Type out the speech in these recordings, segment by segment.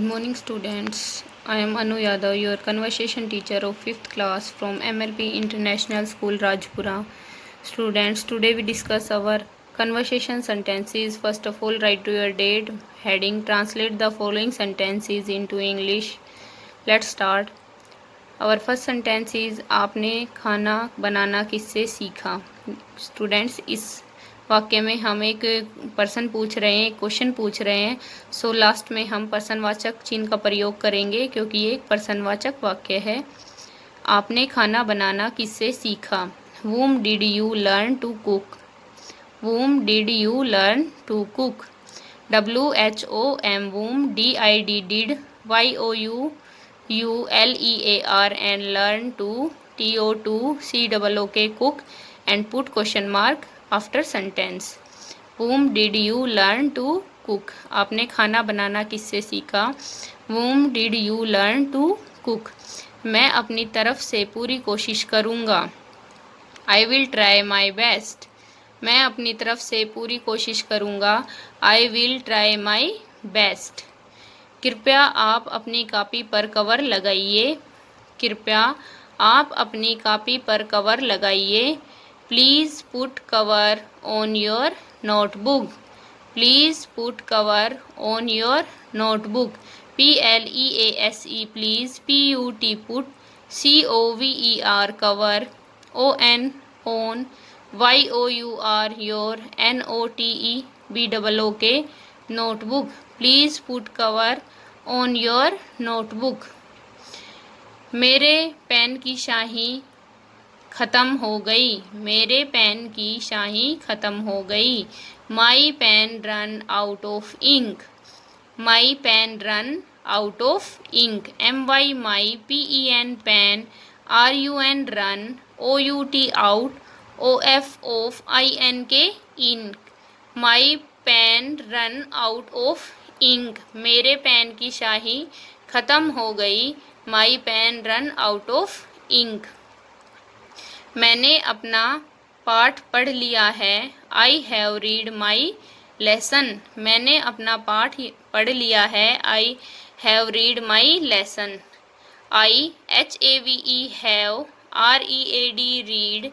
Good morning, students. I am Anu Yadav, your conversation teacher of 5th class from MLP International School, Rajpura. Students, today we discuss our conversation sentences. First of all, write to your date. Heading, translate the following sentences into English. Let's start. Our first sentence is आपने खाना बनाना किससे सीखा? Students, इस वाक्य में हम एक person पूछ रहे हैं, क्वेश्चन पूछ रहे हैं। सो लास्ट में हम पर्सनवाचक चिन्ह का प्रयोग करेंगे क्योंकि ये एक पर्सनवाचक वाक्य है। आपने खाना बनाना किससे सीखा? Whom did you learn to cook? Whom did you learn to cook? WHOM, whom, DID, did, YOULEAR, and learn to, TOOCOOK, cook, and put question mark after sentence. Whom did you learn to cook? आपने खाना बनाना किससे सीखा? Whom did you learn to cook? मैं अपनी तरफ से पूरी कोशिश करूँगा। I will try my best. मैं अपनी तरफ से पूरी कोशिश करूँगा। I will try my best. कृपया आप अपनी कॉपी पर कवर लगाइए। कृपया आप अपनी कॉपी पर कवर लगाइए। Please put cover on your notebook. Please put cover on your notebook. PLEASE, please, PUT, put, COVER, cover, ON, on, YOUR, your, NOTE, BOOK, notebook. Please put cover on your notebook. मेरे pen की स्याही ख़त्म हो गई। मेरे pen की स्याही ख़त्म हो गई। My pen run out of ink. My pen run out of ink. MY, my, PEN, pen, RUN, run, OUT, out, OF, of, INK, ink. My pen run out of ink. मेरे pen की स्याही ख़त्म हो गई। My pen run out of ink. मैंने अपना पाठ पढ़ लिया है। I have read my lesson. मैंने अपना पाठ पढ़ लिया है। I have read my lesson. I HAVE, have, READ, read,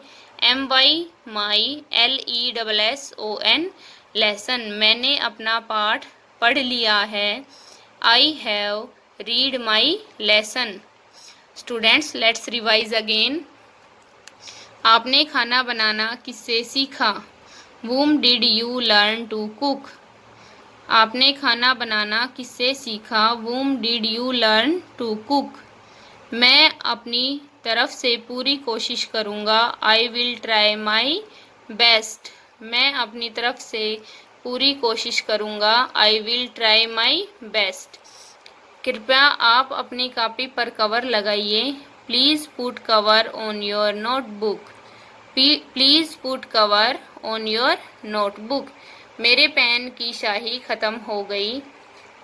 MY, my, LESSON, lesson. मैंने अपना पाठ पढ़ लिया है। I have read my lesson. Students, let's revise again. आपने खाना बनाना किससे सीखा? Whom did you learn to cook? आपने खाना बनाना किससे सीखा? Whom did you learn to cook? मैं अपनी तरफ से पूरी कोशिश करूँगा। I will try my best. मैं अपनी तरफ से पूरी कोशिश करूँगा। I will try my best. कृपया आप अपनी कॉपी पर कवर लगाइए। Please put cover on your notebook. Please put cover on your notebook. मेरे पेन की स्याही ख़त्म हो गई।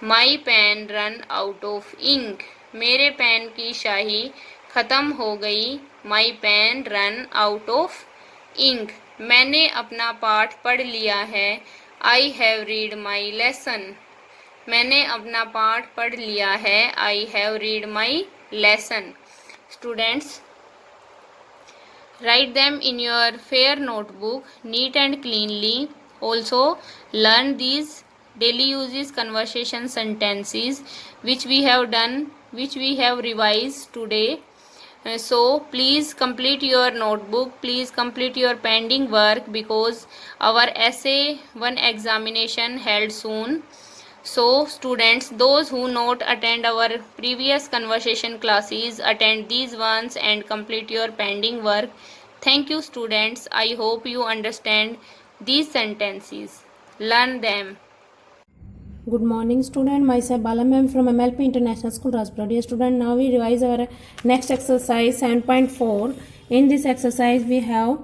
My pen run out of ink. मेरे पेन की स्याही ख़त्म हो गई। My pen run out of ink. मैंने अपना पाठ पढ़ लिया है। I have read my lesson. मैंने अपना पाठ पढ़ लिया है। I have read my lesson. Students, write them in your fair notebook, neat and cleanly. Also, learn these daily uses conversation sentences which we have revised today. So please complete your notebook. Please complete your pending work because our essay 1 examination held soon. So students, those who not attend our previous conversation classes, attend these ones and complete your pending work. Thank you students. I hope you understand these sentences. Learn them. Good morning student, myself Bala ma'am from MLP International School, Rajpura. Dear student, now we revise our next exercise 7.4. In this exercise we have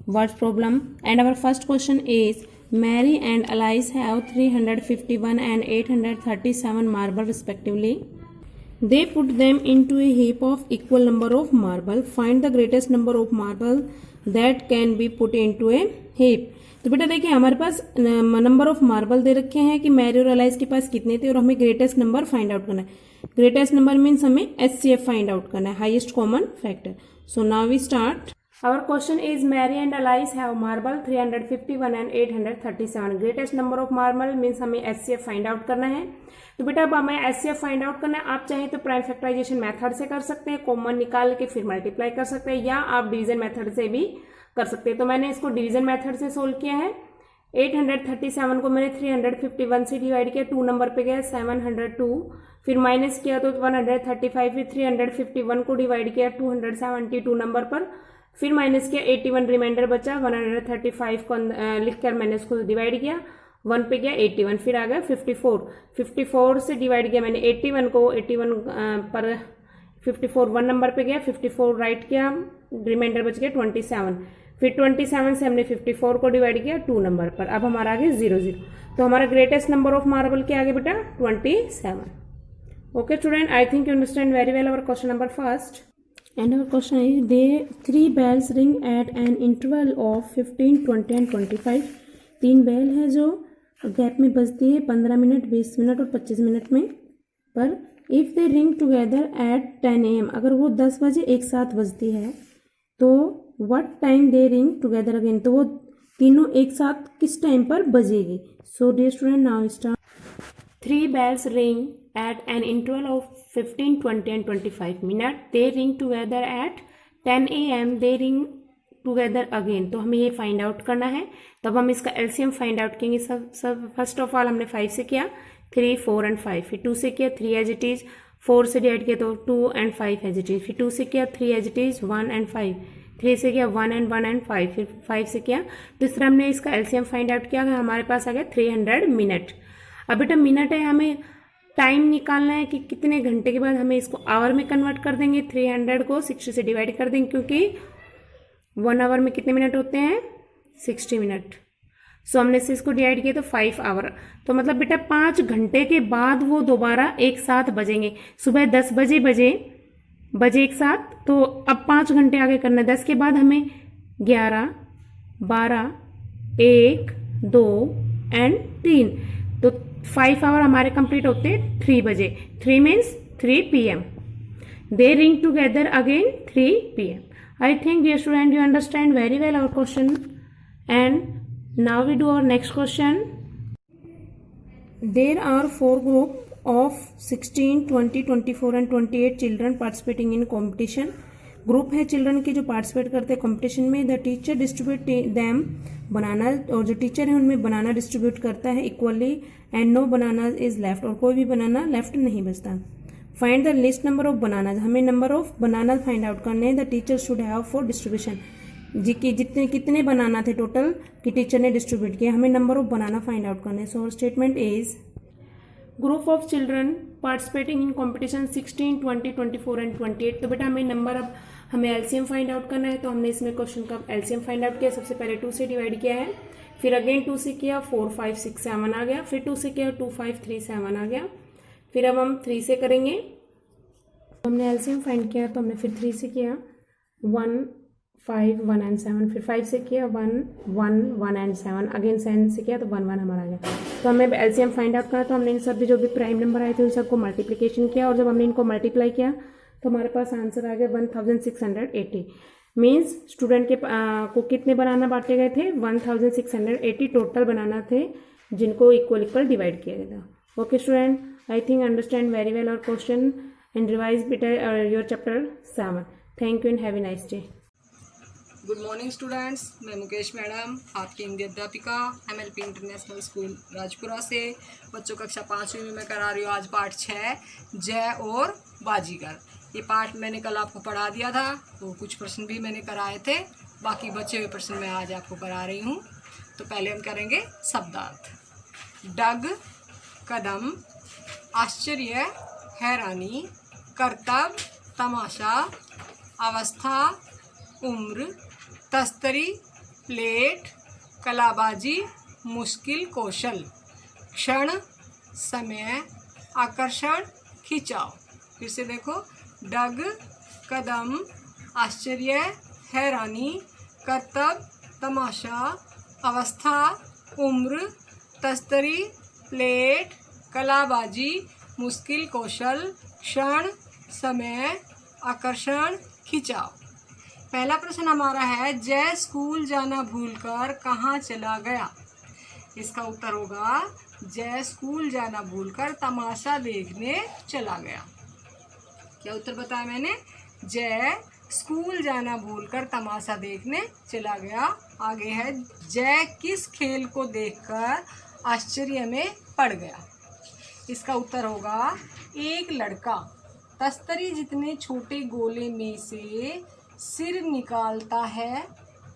word problem and our first question is Mary and Alice have 351 and 837 marble respectively. They put them into a heap of equal number of marble. Find the greatest number of marble that can be put into a heap. तो बेटा देखिए हमारे पास number of marble दे रखे हैं कि Mary और alias के पास कितने थे और हमें ग्रेटेस्ट नंबर फाइंड आउट करना है। ग्रेटेस्ट नंबर मीन्स हमें HCF फाइंड आउट करना है, highest common factor. So now we start. Our question is Mary and Alice have marble 351 and 837. Greatest number of marble means हमें HCF find out करना है। तो बेटा अब हमें HCF फाइंड आउट करना है। आप चाहे तो प्राइम फैक्टराइजेशन मेथड से कर सकते हैं, कॉमन निकाल के फिर मल्टीप्लाई कर सकते हैं, या आप डिवीजन मेथड से भी कर सकते हैं। तो मैंने इसको डिवीजन मेथड से सोल्व किया है। 837 को मैंने 351 से डिवाइड किया, 2 नंबर पे गया 702, फिर माइनस किया तो 135, फिर 351 को डिवाइड किया 272 नंबर पर, फिर माइनस किया 81 रिमाइंडर बचा, 135 को लिखकर मैंने उसको डिवाइड किया, 1 पे गया 81, फिर आ गया 54 से डिवाइड किया मैंने 81 को, 81 पर 54 1 नंबर पे गया, 54 राइट किया, रिमाइंडर बच गया 27, फिर 27 से हमने 54 को डिवाइड किया 2 नंबर पर। अब हमारा आ गया 0 तो हमारा ग्रेटेस्ट नंबर ऑफ मार्बल क्या आ गया बेटा 27। Okay student, I think you understand very well our question number first. And our question is, they 3 bells ring at an interval of 15, 20 and 25. 3 bell है जो गैप में बजती है 15 मिनट, 20 मिनट और 25 minute में। पर if they ring together at 10 AM, अगर वो 10 बजे एक साथ बजती है तो what time they ring together again, तो वो तीनों एक साथ किस टाइम पर बजेगी। So dear student now start. 3 bells ring at an interval of 15, 20 and 25 minutes. They ring together at 10 AM. They ring together again. तो हमें ये फाइंड आउट करना है। तब हम इसका LCM फाइंड आउट करेंगे। सब फर्स्ट ऑफ ऑल हमने 5 से किया 3, 4 and 5, फिर 2 से किया 3 एज इट इज, 4 से डिवाइड किया तो 2 and 5 एज इट इज, फिर 2 से किया 3 एज इट इज, 1 and 5, 3 से किया 1 and 5, फिर 5 से किया। तो इस तरह हमने इसका LCM फाइंड आउट किया, हमारे पास आ गया 300 मिनट। अब बेटा मिनट है, हमें टाइम निकालना है कि कितने घंटे के बाद हमें इसको आवर में कन्वर्ट कर देंगे। 300 को 60 से डिवाइड कर देंगे, क्योंकि 1 आवर में कितने मिनट होते हैं 60 मिनट। सो हमने से इसको डिवाइड किया तो 5 आवर, तो मतलब बेटा 5 घंटे के बाद वो दोबारा एक साथ बजेंगे। सुबह 10 बजे बजे एक साथ, तो अब 5 घंटे आगे करना है। 10 के बाद हमें 11, 12, 1, 2 एंड 3, तो 5 आवर हमारे कंप्लीट होते 3 बजे। 3 means 3 PM। They ring together again 3 PM। I think dear student you understand very well our question. And now we do our next question. There are 4 group of 16, 20, 24 and 28 children participating in competition. Group है children के जो participate करते हैं competition में। The teacher distribute them banana, और जो teacher है उनमें बनाना डिस्ट्रीब्यूट करता है equally, and no banana is left, और कोई भी बनाना लेफ्ट नहीं बचता। Find the list number of banana, हमें number of banana find out करने हैं। The teacher should have for distribution, जितने कितने बनाना थे टोटल कि टीचर ने डिस्ट्रीब्यूट किया, हमें number of banana find out करने हैं। So statement is group of children participating in competition 16, 20, 24 and 28। तो बेटा हमें नंबर अब हमें LCM फाइंड आउट करना है। तो हमने इसमें क्वेश्चन का LCM फाइंड आउट किया। सबसे पहले 2 से डिवाइड किया है, फिर अगेन 2 से किया 4, 5, 6, 7 आ गया, फिर 2 से किया 2, 5, 3, 7 आ गया। फिर अब हम 3 से करेंगे। हमने LCM फाइंड किया तो हमने फिर 3 से किया 1, 5, 1 and 7, फिर 5 से किया 1, 1, 1 and 7, अगेन 7 से किया तो 1, 1 हमारा आ गया। तो हमें LCM फाइंड आउट करना, तो हमने इन सब जो भी प्राइम नंबर आए थे उन सबको मल्टीप्लिकेशन किया, और जब हमने इनको मल्टीप्लाई किया तो हमारे पास आंसर आ गया 1680। मीन्स स्टूडेंट के को कितने बनाना बांटे गए थे 1680 टोटल बनाना थे, जिनको इक्वल डिवाइड किया गया था। Okay student, I think understand very well our question and revise better your chapter 7। Thank you and have a nice day. Good morning students, मैं मुकेश मैडम आपकी हिंदी अध्यापिका MLP इंटरनेशनल स्कूल राजपुरा से बच्चों कक्षा 5वीं में मैं करा रही हूँ आज पाठ 6 जय और बाजीगर। ये पाठ मैंने कल आपको पढ़ा दिया था, तो कुछ प्रश्न भी मैंने कराए थे, बाकी बचे हुए प्रश्न मैं आज आपको करा रही हूँ। तो पहले हम करेंगे शब्दार्थ। डग, कदम, आश्चर्य, हैरानी, करतब, तमाशा, अवस्था, उम्र, तस्तरी, प्लेट, कलाबाजी, मुश्किल, कौशल, क्षण, समय, आकर्षण, खिंचाव। फिर से देखो, डग, कदम, आश्चर्य, हैरानी, करतब, तमाशा, अवस्था, उम्र, तस्तरी, प्लेट, कलाबाजी, मुश्किल कौशल, क्षण, समय, आकर्षण, खिंचाव। पहला प्रश्न हमारा है, जय स्कूल जाना भूलकर कहाँ चला गया। इसका उत्तर होगा, जय स्कूल जाना भूलकर तमाशा देखने चला गया। क्या उत्तर बताया मैंने? जय स्कूल जाना भूलकर तमाशा देखने चला गया। आगे है, जय किस खेल को देखकर आश्चर्य में पड़ गया। इसका उत्तर होगा, एक लड़का तस्तरी जितने छोटे गोले में से सिर निकालता है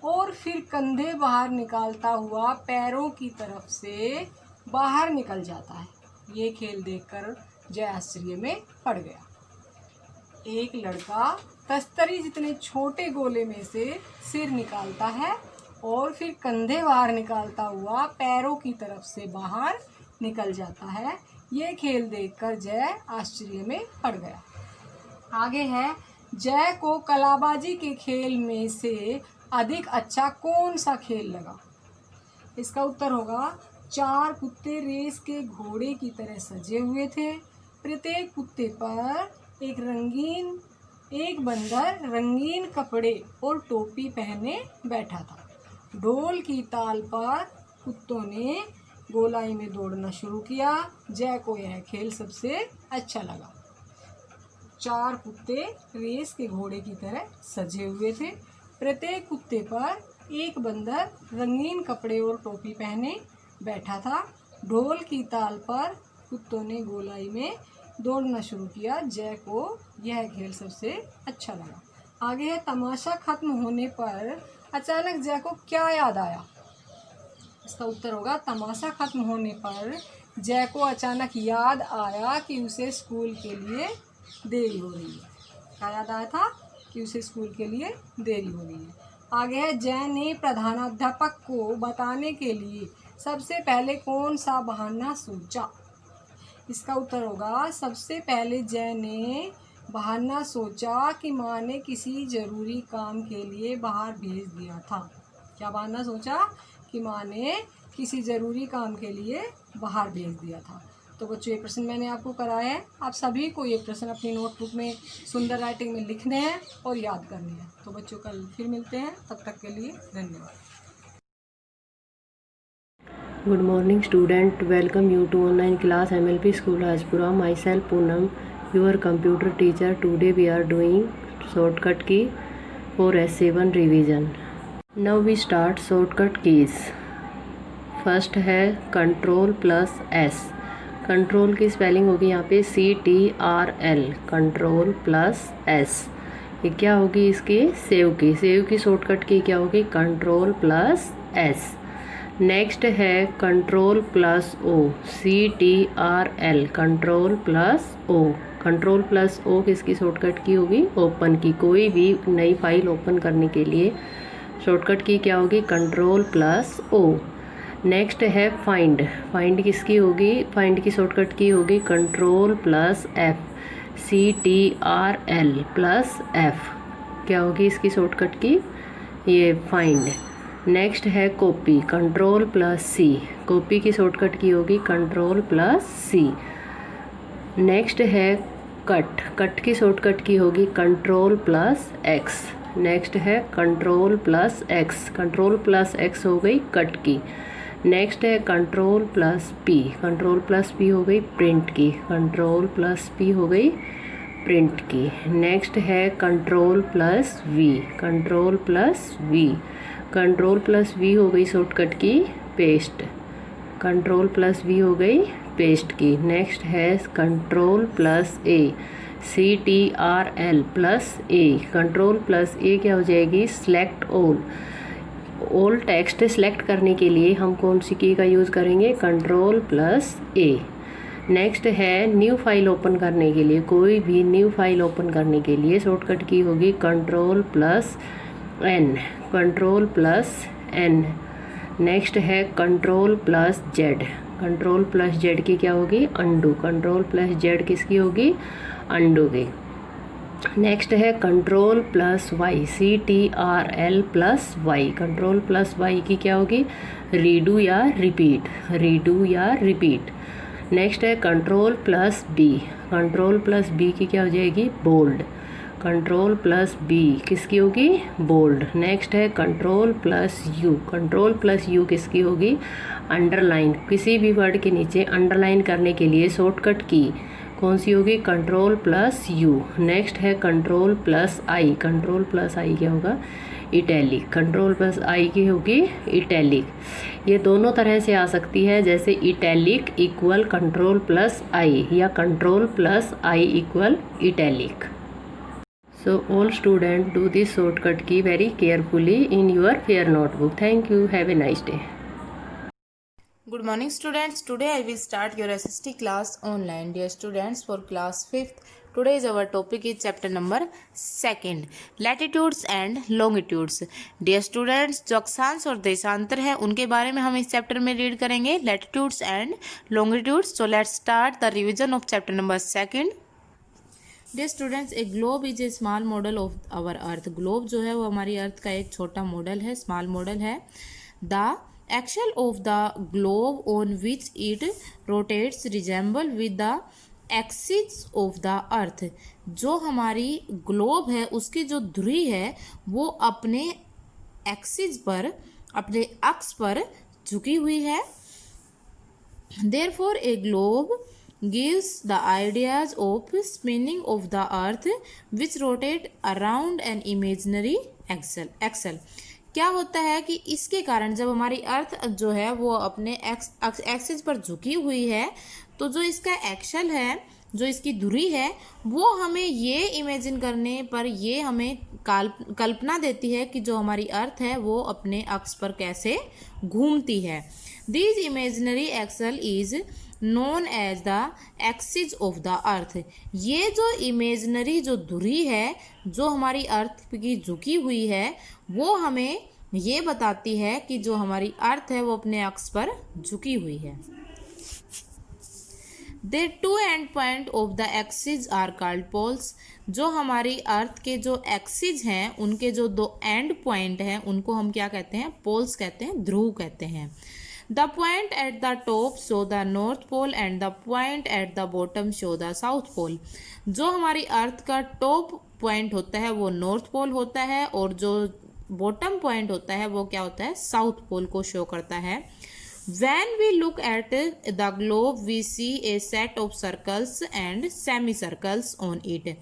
और फिर कंधे बाहर निकालता हुआ पैरों की तरफ से बाहर निकल जाता है। ये खेल देखकर जय आश्चर्य में पड़ गया। एक लड़का तस्तरी जितने छोटे गोले में से सिर निकालता है और फिर कंधे बाहर निकालता हुआ पैरों की तरफ से बाहर निकल जाता है। ये खेल देखकर जय आश्चर्य में पड़ गया। आगे है, जय को कलाबाजी के खेल में से अधिक अच्छा कौन सा खेल लगा। इसका उत्तर होगा, 4 कुत्ते रेस के घोड़े की तरह सजे हुए थे। प्रत्येक कुत्ते पर एक बंदर रंगीन कपड़े और टोपी पहने बैठा था। ढोल की ताल पर कुत्तों ने गोलाई में दौड़ना शुरू किया। जय को यह खेल सबसे अच्छा लगा। 4 कुत्ते रेस के घोड़े की तरह सजे हुए थे। प्रत्येक कुत्ते पर एक बंदर रंगीन कपड़े और टोपी पहने बैठा था। ढोल की ताल पर कुत्तों ने गोलाई में दौड़ना शुरू किया। जय को यह खेल सबसे अच्छा लगा। आगे है, तमाशा खत्म होने पर अचानक जय को क्या याद आया। इसका उत्तर होगा, तमाशा खत्म होने पर जय को अचानक याद आया कि उसे स्कूल के लिए देरी हो रही है। क्या याद आया था? कि उसे स्कूल के लिए देरी हो रही है। आगे है, जय ने प्रधानाध्यापक को बताने के लिए सबसे पहले कौन सा बहाना सोचा। इसका उत्तर होगा, सबसे पहले जय ने बहाना सोचा कि माँ ने किसी ज़रूरी काम के लिए बाहर भेज दिया था। क्या बहाना सोचा? कि माँ ने किसी ज़रूरी काम के लिए बाहर भेज दिया था। तो बच्चों, ये प्रश्न मैंने आपको कराया है। आप सभी को ये प्रश्न अपनी नोटबुक में सुंदर राइटिंग में लिखने हैं और याद करने हैं। तो बच्चों, कल फिर मिलते हैं। तब तक के लिए धन्यवाद। Good morning student, welcome you to online class MLP School Rajpura. Myself Poonam, your computer teacher. Today we are doing shortcut key for S7 revision. Now we start shortcut keys. First है control plus S. Control की spelling होगी यहाँ पे CTRL, control plus S. ये क्या होगी इसकी? Save की। सेव की शॉर्टकट की क्या होगी? Control plus S. नेक्स्ट है control plus O, CTRL, control plus O. Control plus O किसकी शॉर्टकट की होगी? ओपन की। कोई भी नई फाइल ओपन करने के लिए शॉर्टकट की क्या होगी? Control plus O. नेक्स्ट है फाइंड। फाइंड किसकी होगी? फाइंड की शॉर्टकट की होगी control plus F, CTRL plus F. क्या होगी इसकी शॉर्टकट की? ये फाइंड। नेक्स्ट है copy, control plus C. Copy की शॉर्टकट की होगी कंट्रोल प्लस सी। नेक्स्ट है कट। कट की शॉर्टकट की होगी कंट्रोल प्लस एक्स। नेक्स्ट है control plus X. Control plus X हो गई कट की। नेक्स्ट है control plus P. Control plus P हो गई प्रिंट की। कंट्रोल प्लस पी हो गई प्रिंट की। नेक्स्ट है control plus V. Control plus V. Control plus V हो गई शॉर्टकट की पेस्ट। कंट्रोल प्लस वी हो गई पेस्ट की। नेक्स्ट है कंट्रोल प्लस ए, CTRL प्लस ए। कंट्रोल प्लस ए क्या हो जाएगी? Select all. All text select करने के लिए हम कौन सी की का यूज़ करेंगे? कंट्रोल प्लस ए। नेक्स्ट है न्यू फाइल ओपन करने के लिए, कोई भी न्यू फाइल ओपन करने के लिए शॉर्टकट की होगी control plus N. Control plus N. Next है control plus Z. Control plus Z की क्या होगी? अंडू। कंट्रोल प्लस जेड किसकी होगी? अंडू की। नेक्स्ट है control plus Y, CTRL plus Y, control plus Y की क्या होगी, रीडू या रिपीट, रीडू या रिपीट। नेक्स्ट है control plus B, control plus B की क्या हो जाएगी, बोल्ड, कंट्रोल प्लस बी किसकी होगी, बोल्ड। नेक्स्ट है control plus you, control plus you किसकी होगी, अंडरलाइन, किसी भी वर्ड के नीचे अंडरलाइन करने के लिए शॉर्टकट की कौन सी होगी, कंट्रोल प्लस यू। नेक्स्ट है कंट्रोल प्लस आई, कंट्रोल प्लस आई क्या होगा, इटैलिक, कंट्रोल प्लस आई की होगी इटैलिक। ये दोनों तरह से आ सकती है, जैसे italic equal control plus I या control plus I equal italic. So all students do this shortcut key very carefully in your fair notebook. Thank you. Have a nice day. Good morning students. Today I will start your SST class online. Dear students, for class 5th, today's our topic is chapter number 2, latitudes and longitudes. Dear students, जो अक्षांश और देशांतर है उनके बारे में हम इस चैप्टर में रीड करेंगे, latitudes and longitudes. So let's start the revision of chapter number 2. Dear students, a globe is a small model of our earth. Globe जो है वो हमारी अर्थ का एक छोटा मॉडल है, स्मॉल मॉडल है. The axle of the globe on which it rotates resemble with the axis of the earth. जो हमारी ग्लोब है उसकी जो धुरी है वो अपने एक्सिस पर, अपने अक्ष पर झुकी हुई है. Therefore a globe gives the ideas of spinning of the earth which rotate around an imaginary axle. क्या होता है कि इसके कारण जब हमारी अर्थ जो है वो अपने एक्सिस पर झुकी हुई है तो जो इसका एक्सल है, जो इसकी धुरी है, वो हमें ये इमेजिन करने पर ये हमें कल्पना देती है कि जो हमारी अर्थ है वो अपने अक्ष पर कैसे घूमती है. This imaginary axle is known as the axis of the earth. ये जो इमेजनरी जो धुरी है जो हमारी अर्थ की झुकी हुई है वो हमें ये बताती है कि जो हमारी अर्थ है वो अपने अक्ष पर झुकी हुई है. The two end point of the axis are called poles. जो हमारी अर्थ के जो एक्सिस हैं उनके जो दो एंड पॉइंट हैं उनको हम क्या कहते हैं, पोल्स कहते हैं, ध्रुव कहते हैं. The point at the top show the north pole and the point at the bottom show the south pole. जो हमारी अर्थ का टॉप पॉइंट होता है वो नॉर्थ पोल होता है और जो बॉटम पॉइंट होता है वो क्या होता है, साउथ पोल को शो करता है. When we look at the globe we see a set of circles and semicircles on it.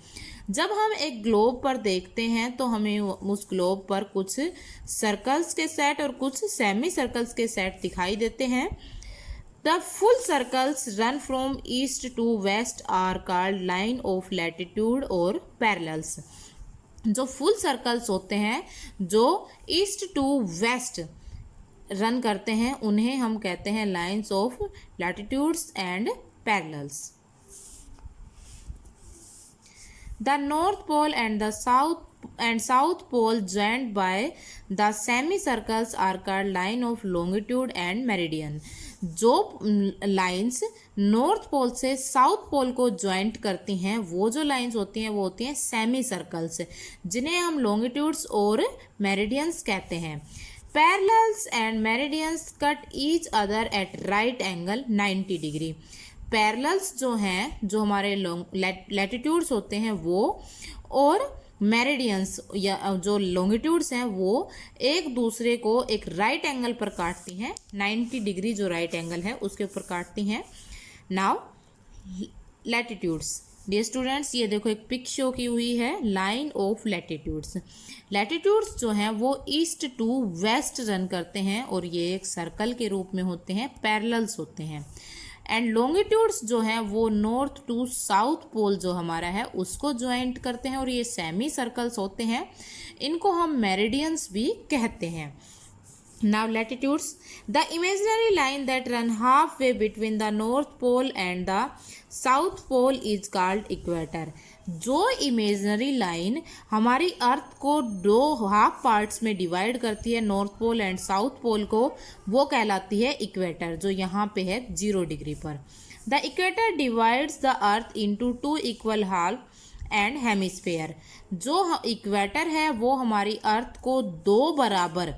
जब हम एक ग्लोब पर देखते हैं तो हमें उस ग्लोब पर कुछ सर्कल्स के सेट और कुछ सेमी सर्कल्स के सेट दिखाई देते हैं. The full circles run from east to west are called line of latitude और पैरेलल्स. जो फुल सर्कल्स होते हैं जो ईस्ट टू वेस्ट रन करते हैं उन्हें हम कहते हैं lines of latitudes and parallels. The North Pole and the South Pole joined by the semicircles are called line of longitude and meridian. जो लाइंस नॉर्थ पोल से साउथ पोल को joint करती हैं वो जो लाइंस होती हैं वो होती हैं सेमी सर्कल्स, जिन्हें हम लॉन्गिट्यूड्स और मेरिडियंस कहते हैं. Parallels and meridians cut each other at right angle 90 degree. Parallels जो हैं, जो हमारे लैटिट्यूड्स होते हैं वो, और मेरिडियंस या जो लॉन्गिट्यूड्स हैं वो एक दूसरे को एक राइट एंगल पर काटती हैं. 90 डिग्री जो राइट एंगल है उसके ऊपर काटती हैं. Now latitudes. डियर स्टूडेंट्स, ये देखो एक पिक शो की हुई है, लाइन ऑफ लैटिट्यूड्स. लैटिट्यूड्स जो हैं वो ईस्ट टू वेस्ट रन करते हैं और ये एक सर्कल के रूप में होते हैं, पैरेलल्स होते हैं. एंड लॉन्गिट्यूड्स जो हैं वो नॉर्थ टू साउथ पोल जो हमारा है उसको ज्वाइंट करते हैं और ये सेमी सर्कल्स होते हैं, इनको हम मेरिडियंस भी कहते हैं. Now latitudes. The imaginary line that run halfway between the north pole and the south pole is called equator. जो इमेजनरी लाइन हमारी अर्थ को दो हाफ पार्ट्स में डिवाइड करती है, north pole and south pole को, वो कहलाती है इक्वेटर, जो यहाँ पे है 0 डिग्री पर. The equator divides the earth into 2 equal half and hemisphere. जो इक्वेटर है वो हमारी अर्थ को दो बराबर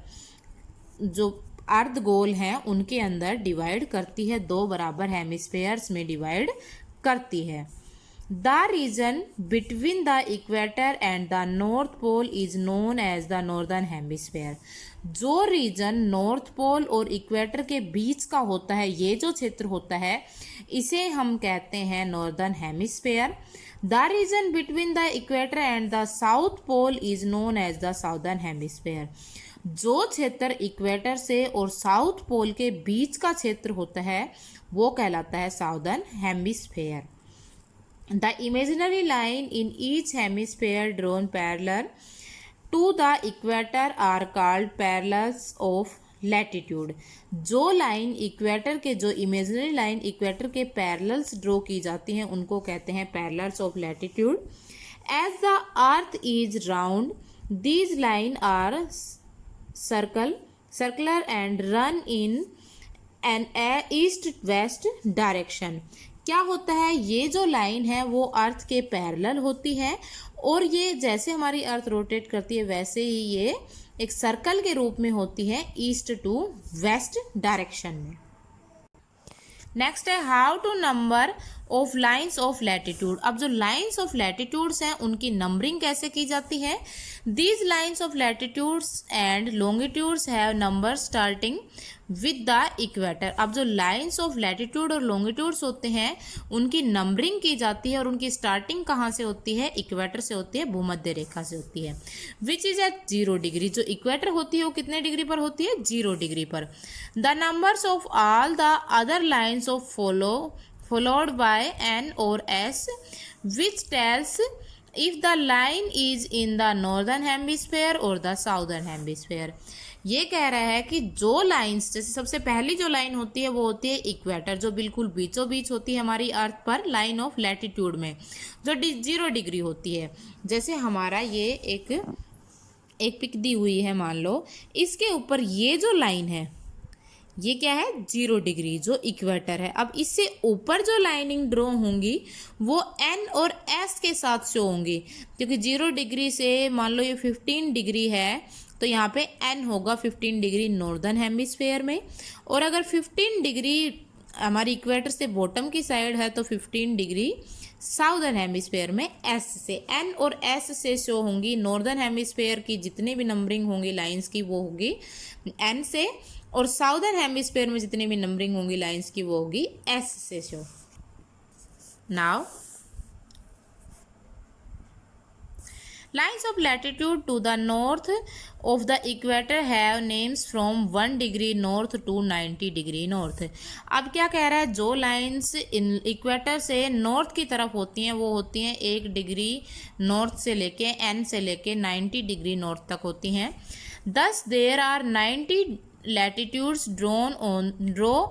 जो अर्ध गोल हैं उनके अंदर डिवाइड करती है, दो बराबर हेमिस्फेयर्स में डिवाइड करती है। The region between the equator and the north pole is known as the northern hemisphere. जो रीजन नॉर्थ पोल और इक्वेटर के बीच का होता है, ये जो क्षेत्र होता है, इसे हम कहते हैं northern hemisphere. The region between the equator and the south pole is known as the southern hemisphere. जो क्षेत्र इक्वेटर से और साउथ पोल के बीच का क्षेत्र होता है वो कहलाता है southern hemisphere. The imaginary line in each hemisphere drawn parallel to the equator are called parallels of latitude। जो लाइन इक्वेटर के, जो इमेजिनरी लाइन इक्वेटर के पैरेलल्स ड्रॉ की जाती हैं उनको कहते हैं parallels of latitude. As the earth is round these lines are circular and run in an east west direction. क्या होता है, ये जो लाइन है वो अर्थ के पैरेलल होती है और ये जैसे हमारी अर्थ रोटेट करती है वैसे ही ये एक सर्कल के रूप में होती है ईस्ट टू वेस्ट डायरेक्शन में। नेक्स्ट है how to number of lines of latitude. अब जो लाइन्स ऑफ लैटिट्यूड्स हैं उनकी नंबरिंग कैसे की जाती है। These lines of latitudes and longitudes have number starting with the equator. अब जो लाइन्स ऑफ लैटिट्यूड और लॉन्गिट्यूड्स होते हैं उनकी नंबरिंग की जाती है और उनकी स्टार्टिंग कहाँ से होती है, इक्वेटर से होती है, भूमध्य रेखा से होती है। Which is at 0 degree. जो इक्वेटर होती है वो कितने डिग्री पर होती है, 0 डिग्री पर। The numbers of all the other lines of followed by N or S which tells if the line is in the northern hemisphere or the southern hemisphere। ये कह रहा है कि जो लाइन्स, जैसे सबसे पहली जो लाइन होती है वो होती है इक्वेटर, जो बिल्कुल बीचों बीच होती है हमारी अर्थ पर लाइन ऑफ लैटिट्यूड में, जो 0 डिग्री होती है। जैसे हमारा ये एक पिक दी हुई है, मान लो इसके ऊपर ये जो लाइन है ये क्या है, 0 डिग्री, जो इक्वेटर है। अब इससे ऊपर जो लाइनिंग ड्रॉ होंगी वो N और S के साथ शो होंगी, क्योंकि 0 डिग्री से मान लो ये 15 डिग्री है तो यहाँ पे N होगा 15 डिग्री नॉर्दर्न हेमिस्फेयर में, और अगर 15 डिग्री हमारी इक्वेटर से बॉटम की साइड है तो 15 डिग्री साउदर्न हेमिस्फेयर में S से। N और S से शो होंगी नॉर्दर्न हेमिस्फेयर की जितनी भी नंबरिंग होंगी लाइंस की वो होगी N से, और साउदर्न हेमिस्फेयर में जितनी भी नंबरिंग होंगी लाइंस की वो होगी S से show. Now lines of latitude to the north of the equator have names from 1 degree north to 90 degree north. अब क्या कह रहा है, जो लाइन्स इन इक्वेटर से नॉर्थ की तरफ होती हैं वो होती हैं 1 डिग्री नॉर्थ से लेके N से लेके 90 डिग्री नॉर्थ तक होती हैं। Thus there are 90 latitudes draw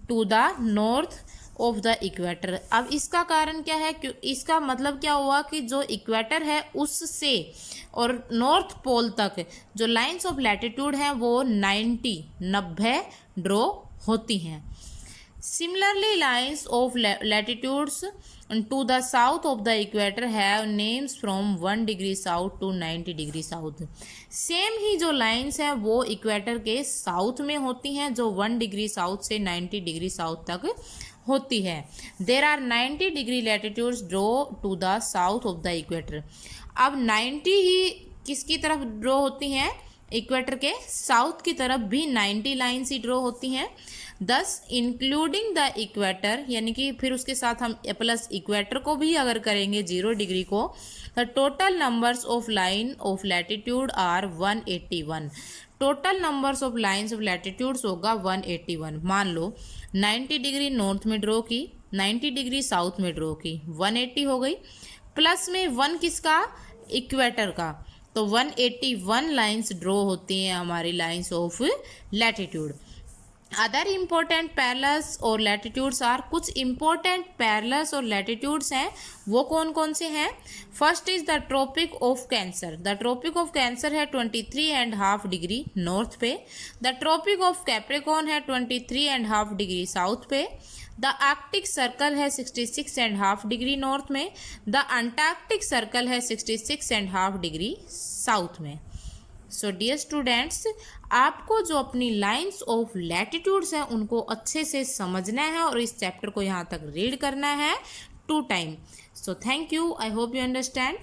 to the north of the equator। अब इसका कारण क्या है, इसका मतलब क्या हुआ कि जो इक्वेटर है उससे और नॉर्थ पोल तक जो लाइन्स ऑफ लैटिट्यूड हैं वो 90 ड्रॉ होती हैं। Similarly, lines of latitudes to the south of the equator have names from 1 degree south to 90 degree south। Same ही जो लाइन्स हैं वो इक्वेटर के साउथ में होती हैं, जो 1 डिग्री साउथ से 90 डिग्री साउथ तक होती है। There are 90 degree latitudes draw to the south of the equator. अब 90 ही किसकी तरफ ड्रॉ होती हैं, इक्वेटर के साउथ की तरफ भी 90 लाइन्स ही ड्रॉ होती हैं। दस इंक्लूडिंग द इक्वेटर, यानी कि फिर उसके साथ हम प्लस इक्वेटर को भी अगर करेंगे 0 डिग्री को, the total numbers of line of latitude are 181। Total numbers of lines of latitudes होगा 181। मान लो 90 डिग्री नॉर्थ में ड्रॉ की, 90 डिग्री साउथ में ड्रॉ की, 180 हो गई। प्लस में 1 किसका, इक्वेटर का, तो 181 लाइन्स ड्रॉ होती हैं हमारी lines of latitude. Other important parallels और लैटिट्यूड्स आर, कुछ इम्पोर्टेंट पैरेलल्स और लैटिट्यूड्स हैं वो कौन कौन से हैं। First is the tropic of cancer. The tropic of cancer है 23.5 डिग्री नॉर्थ पे। द ट्रॉपिक ऑफ कैप्रिकॉर्न है 23.5 डिग्री साउथ पे। द आर्कटिक सर्कल है 66.5 डिग्री नॉर्थ में, द अंटार्कटिक सर्कल है 66.5 डिग्री साउथ में। सो डियर स्टूडेंट्स, आपको जो अपनी लाइंस ऑफ लैटिट्यूड्स हैं उनको अच्छे से समझना है और इस चैप्टर को यहाँ तक रीड करना है 2 time. So thank you, I hope you understand.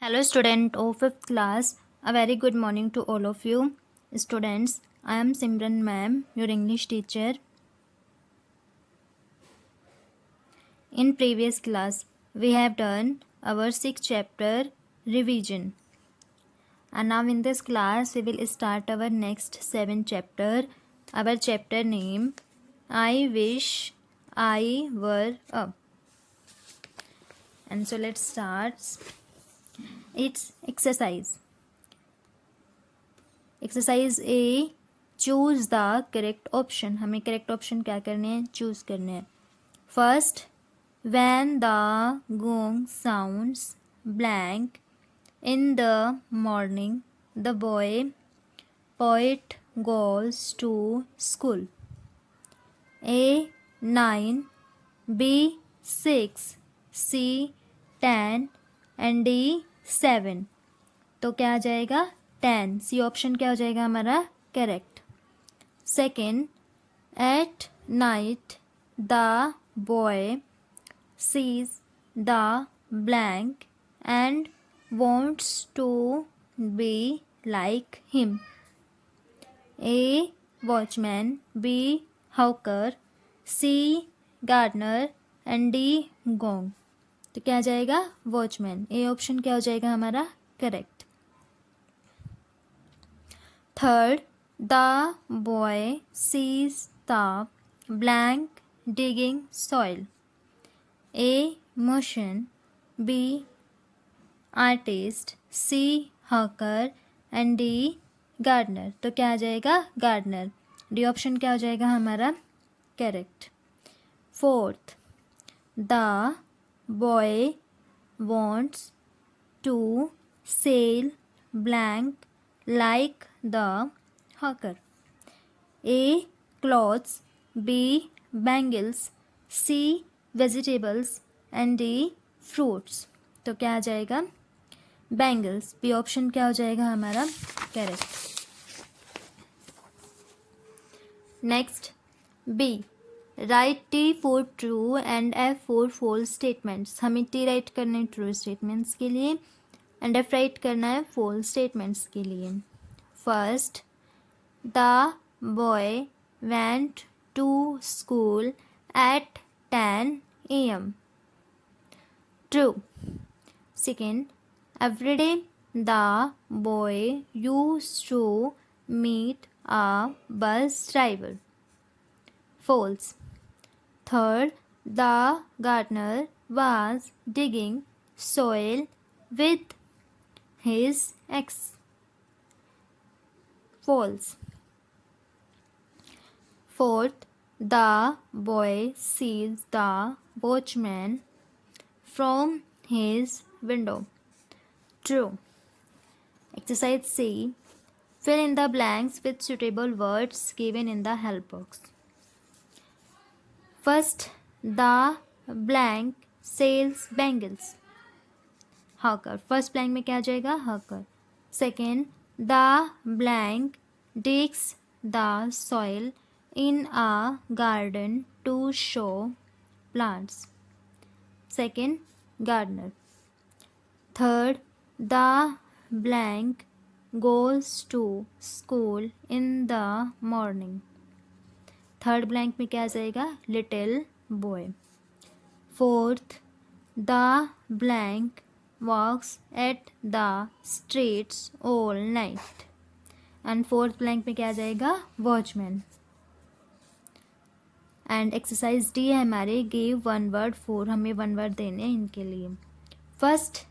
Hello student of 5th class, a very good morning to all of you. Students, I am Simran ma'am, your English teacher. In previous class, we have done our 6th chapter revision. And now in this class, we will start our next 7th chapter. Our chapter name, I Wish I Were a. And so let's start. It's exercise. Exercise A, choose the correct option. हमें correct option क्या करने हैं, choose करने हैं. First, when the gong sounds blank in the morning, the boy poet goes to school. A 9, B 6, C 10 and D 7. तो क्या आ जाएगा 10. सी ऑप्शन क्या हो जाएगा हमारा correct. Second, at night the boy sees the blank and wants to be like him. A watchman, B hawker, C gardener and D gong. तो क्या आ जाएगा वॉचमैन. ए ऑप्शन क्या हो जाएगा हमारा correct. Third, the boy sees the blank digging soil. A motion, B artist, C hawker and D gardener. तो क्या आ जाएगा गार्डनर. डी ऑप्शन क्या हो जाएगा हमारा correct. Fourth, the boy wants to sell blank like the hawker. A clothes, B bangles, C vegetables and D fruits. तो क्या आ जाएगा बैंगल्स. बी ऑप्शन क्या हो जाएगा हमारा correct. Next B, write T for true and F for false statements. हमें T write करना है ट्रू स्टेटमेंट्स के लिए एंड F राइट करना है फॉल्स स्टेटमेंट्स के लिए. First, the boy went to school at 10 AM. True. Second, every day the boy used to meet a bus driver. False. Third, the gardener was digging soil with his axe. False. Fourth, the boy sees the watchman from his window. True. Exercise C. Fill in the blanks with suitable words given in the help box. First, the blank sells bangles. Hawker. First blank में क्या आ जाएगा hawker. Second, the blank digs the soil in a garden to show plants. Second, gardener. Third, the blank goes to school in the morning. Third blank में क्या आ जाएगा little boy. Fourth, the blank walks at the streets all night. And fourth blank में क्या आ जाएगा watchman. And exercise D है हमारे गिव वन वर्ड फॉर. हमें वन वर्ड देने हैं इनके लिए. First,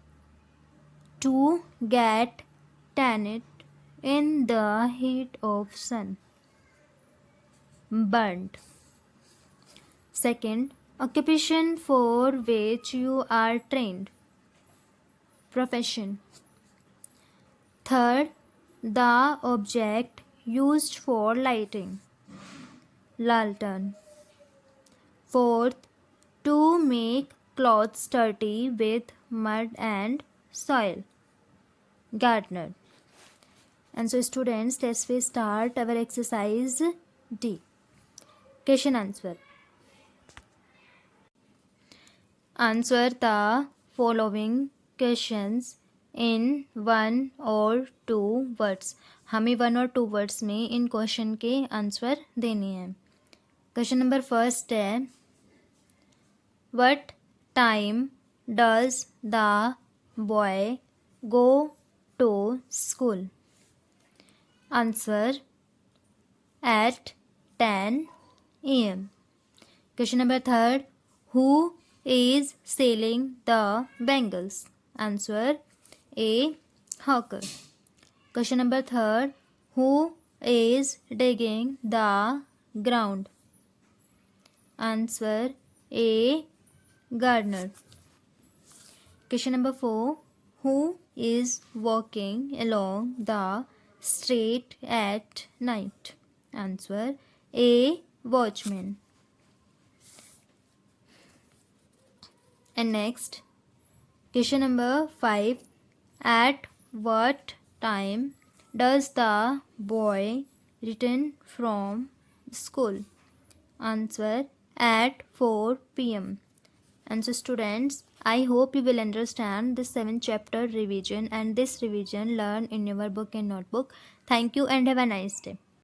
to get tanned in the heat of sun. Burnt. Second, occupation for which you are trained. Profession. Third, the object used for lighting. Lantern. Fourth, to make clothes dirty with mud and soil. Gardener. And so students, let's we start our exercise D. Question answer. Answer the following questions in 1 or 2 words. हमें 1 और 2 words में इन question के answer देने हैं. Question number first है, What time does the boy go to school? Answer, at 10 a.m. Question number third, who is selling the bangles? Answer, a hawker. Question number third, who is digging the ground? Answer, a gardener. Question number 4, who is walking along the street at night? Answer, a watchman. And next, question number 5, at what time does the boy return from school? Answer, at 4 p.m. And so students, I hope you will understand this 7th chapter revision, and this revision learn in your book and notebook. Thank you and have a nice day.